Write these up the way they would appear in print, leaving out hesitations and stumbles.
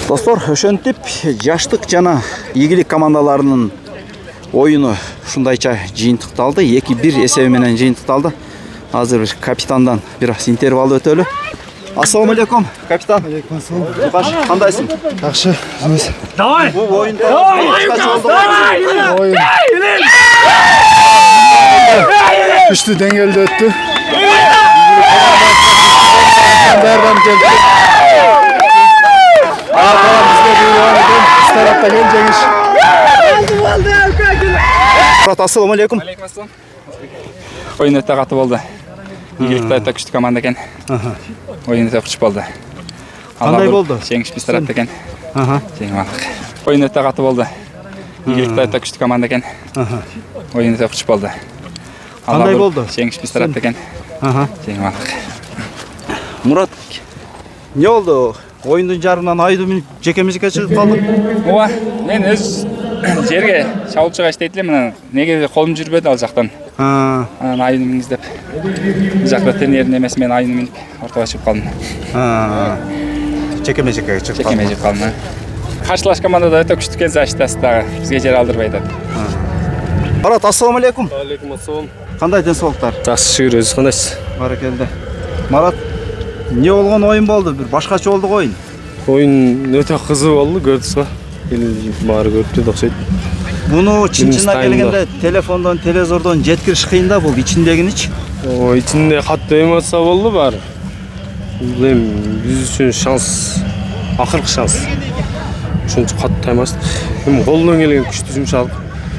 Достор, ошентип жаштык жана ийгилик командаларынын оюну ушундайча жыйынтыкталды. 2-1 эсеби менен жыйынтыкталды. Азыр бир капитандан бир аз интервал өтөлү. Ассаламу алейкум, капитан. Алейкум ассалам. Кандайсың? Жакшы. Давай. Бул оюнда качка болду. Күчтүү деңгээлде өттү. Баардан келди. Ассаламу алейкум. Oyun öte katı oldu. İyilikte öte güçlü komanda eken. Oyun öte kuş oldu. Qanday oldu? Жеңиш biz tarafta eken. Жеңіп алдық. Oyun öte katı oldu. İyilikte öte güçlü komanda eken. Oyun öte kuş oldu. Qanday oldu? Жеңиш biz tarafta eken. Жеңіп алдық. Мурат, не oldu? Oyundun jarынан айды минут жекемизге чыгып калдык. Ооба, мен өз жерге шабуылчыга иштейт элем. Неге колум жүрбөдү ал жактан. Анан айыны миниздеп. Бул жакта тренердин эмеси менен айыны минип ортого чыгып калдым. Жекеме-жекеге чыгып калдым. Жекеме чыгып калдым. Каршылаш командада өтө күчтүү экен, заштасы дагы бизге жер алдырбай атат. Марат, ассаламу алейкум. Алейкум ассалам. Кандай денсаулыктар? Жакшы шүгүр, өзү кандайсыз? Баракелде. Марат, не болгон оюн болду? Бир башкача болду оюн. Оюн өтө кызык болду, көрдүңүз го. Эл баары көрүптү да окшойт. Буну чын-чынына келгенде телефондон, телевизордон жеткириш кыйын да, бул ичиндегиничи. Ичинде катты эмоция болду баары. Бул эми биз үчүн шанс, акыркы шанс. Ошон үчүн катты таймаштык. Эми колдон келген күчтүү жумшадык.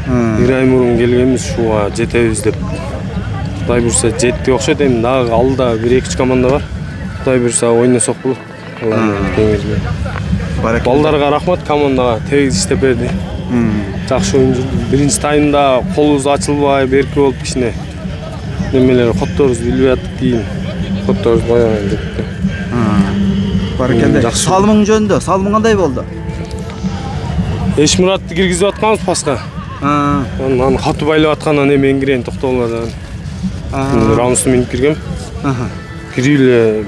Бир ай мурун келгенбиз, ушуга жетебиз деп. Кудай буйрса жетти окшойт. Эми дагы алда 1-2 команда бар. Кудай буйрса ойносок болот. Балдарга рахмат, командага тегиз иштеп берди. Жакшы оюн жүрдү. Биринчи таймда колубуз ачылбай, берки болуп кичине немелер котторубуз билбей аттык кийин. Котторубуз койгон депти. Баракелде. Салымың жөнүндө, салымың кандай болду? Эшмуратты киргизип атканбыз паска. Анан катуу байлап аткандан эми эңгирен токтолгон. Рамусу минип киргем. Кириле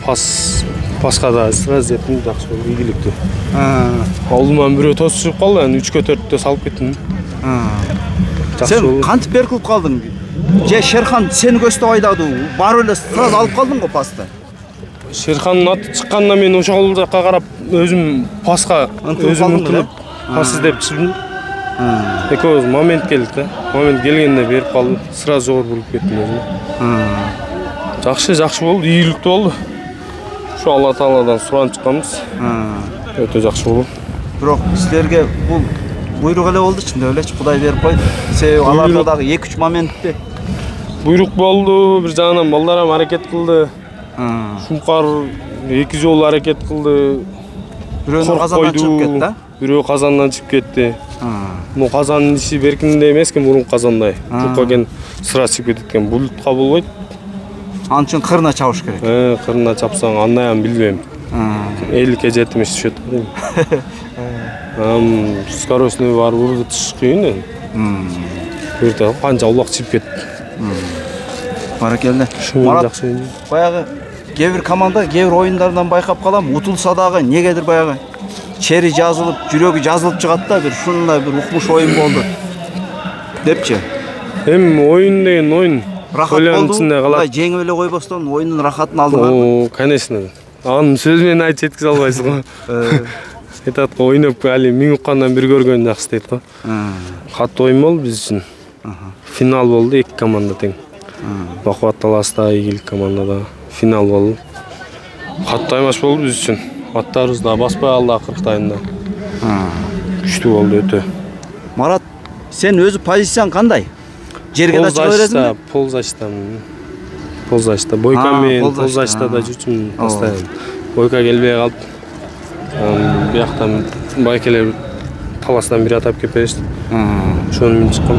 паска да сразу жеттим, жакшы болду, ийгиликтүү. Алдыман бирөө тосуп чыгып калды, анан 3-4-тө салып кеттим. Сен кантип беркилип калдың? Же Шерхан сени көздөп айдады, барып эле сразу алып калдың го пасты? Шерхандын аты чыкканда мен ошол жакка карап өзүм паска өзүм ынтылып пас издеп чыктым. Экөөбүз момент келди да. Момент келгенде берип калдым, сразу жогору буруп кеттим өзүм. Жакшы болду, ийгиликтүү болду. Şu Allah Taala'dan suran çıkmamız öte жақсы болу. Бирок силерге бул буйрук эле болду чында элечи, Кудай берип койду. Себеби аларда дагы 2-3 моментте буйрук болду, бир жагынан балдар ham аракет кылды. Шумкар 2 жолу аракет кылды. Бирөөнү казандан чыгып кетти да? Бирөө казандан чыгып кетти. Бул казандын иши беркиндей эмес экен, мурун казандай. Жукка кен сыра чыгып кетет экен, булутка болбойт. Анын үчүн кырына чабыш керек. Кырына чапсаң андай билбейм. 50-ке жетимиш түшөт дейм. Скоростный бар урду түшүш кыйын. Бирде канча улак чип кетти. Баракелде. Марат, баягы кээ бир команда, кээ бир оюндардан байкап калам, утулса дагы негедир баягы чери жазылып, жүрөгү жазылып чыгат да, бир ушундай бир укмуш оюн болду депчи. Эми оюн деген оюн. Рахат болду. Жеңип эле койбостон оюндун рахатын алдыңар. Конечно. Анын сөз менен айтып жеткизе албайсыз го. Айтат го, ойноп али миң уккандан бир көргөн жакшы дейт го. Катуу оюн болду биз үчүн. Финал болду, 2 команда тең. Бакубат таласта, ийгилик командада финал болду. Катуу таймаш болду биз үчүн. Аттарыбыз да баспай алды акыркы таймда. Күчтүү болду өтө. Марат, сен өзү позицияң кандай? Жерге да чыга бересиң? Ползашта. Бойка мен ползашта да жүрчүмүн постоянно. Бойка келбей калып, бияктан байкелер таластан бир атап кеп беришти. Ошону мен чыккам.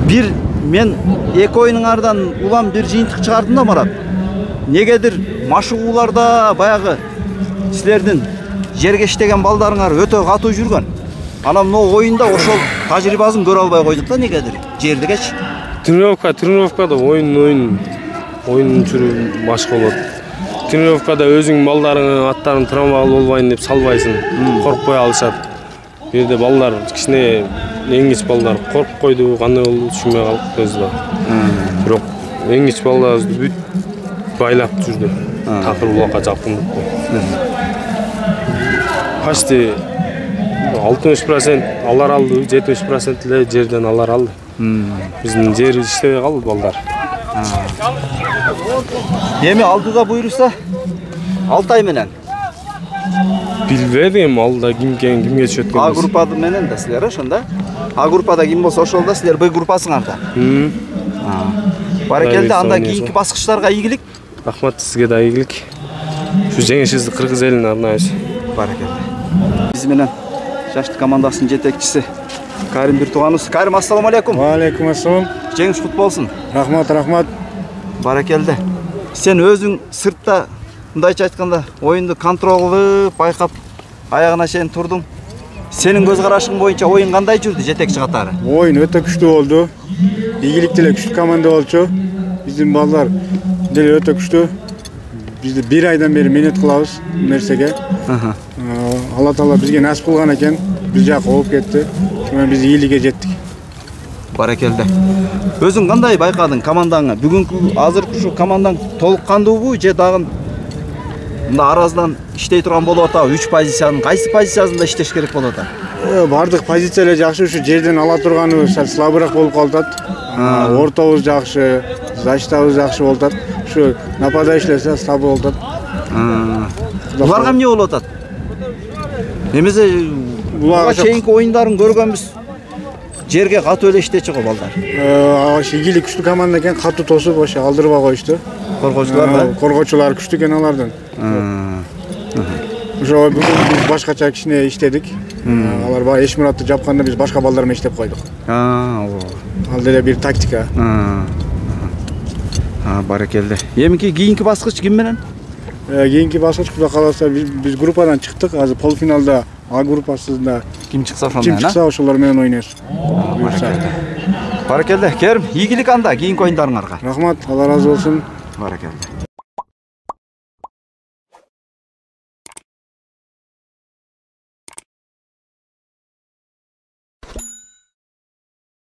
Бир мен 2 оюнуңардан улам бир жыйынтык чыгардым да, Марат. Негедир машыгууларда баягы силердин жерге иштеген балдарыңар өтө катуу жүргөн. Анан мына оюнда ошол тажрыйбасын көрө албай койдук да, негедир жердигечи. Тренировкада oyun жүрүү башка болот. Тренировкада өзүң балдарыңын аттарын травмалуу болбойн деп салбайсың. Коркпой алышат. Бу жерде балдар кичине эң кич балдар коркуп койду, кандай болду түшүнбөй калып өзү. Бирок эң кич балдарыбызды бүт байлап жүрдү. Такыр булакка жакындып. Почти 60% алар алды, 70% эле жерден алар алды. Биздин жер иштебей калды балдар. Эми алдыда буйруса Алтай менен. Билбедим алда кимге түшөт экен. А группада менен да силер ошондо. А группада ким болсо ошол да силер Б группасыңарда. Баракелде, анда кийинки баскычтарга ийгилик. Рахмат сизге да ийгилик. Şu жеңишибизди кыргыз элине арнайбыз. Баракелде. Биз менен жаштык командасынын жетекчиси Карим Биртуганыбыз. Карим, ассаламу алейкум. Ва алейкум ассалам. Жеңиш кут болсун. Рахмат. Баракелде. Сен өзүң сыртта мындайча айтканда оюнду контролдоп, байкап, аягына чейин турдуң. Сенин көз карашың боюнча оюн кандай жүрдү жетекчи катары? Оюн өтө күчтүү болду. Ийгилик деле күчтүү команда болчу. Биздин балдар деле өтө күчтүү. Biz de bir aydan beri minnet kılavuz Mersek'e. Allah Teala bizge nasip kılgan eken, biz jaka olup ketti. Şuna biz iyiliğe jettik. Barakelde. Özün kандай байкадың командаңа? Бүгүнкү азыркы şu командаң толук кандуубу же дагы мында араздан иштей турган болуп атабы? 3 позициянын кайсы позициясында иштеш керек болуп атат? Бардык позициялар жакшы, şu жерден ала турганы сәл слабыраак болуп калат. Ортобуз жакшы, защитабыз жакшы болуп атат. Şu нападающийлер слабы болуп атат. Буларга эмне болуп атат? Немесе буга чейинки оюндарын көргөнбүз. Жерге катуу эле иштечи го балдар. Игилик күчтүү команда экен, катуу тосуп ошо алдырбай коюшту. Коргоочулар да? Коргоочулар күчтүү экен алардын. Ошо бүгүн биз башкача кичине иштедик. Алар баягы Эшмуратты жапканда биз башка балдар менен иштеп койдук. Ал деле бир тактика. Баракелде. Эмки кийинки баскыч ким менен? Кийинки баскыч Кудай кааласа биз группадан чыктык. Азыр полуфиналда А группасында ким чыкса ошондон, ким чыкса ошолор менен ойнойбуз. Баракелде. Керим, ийгилик анда кийинки оюндарыңарга. Рахмат, Алла разы болсун. Баракелде.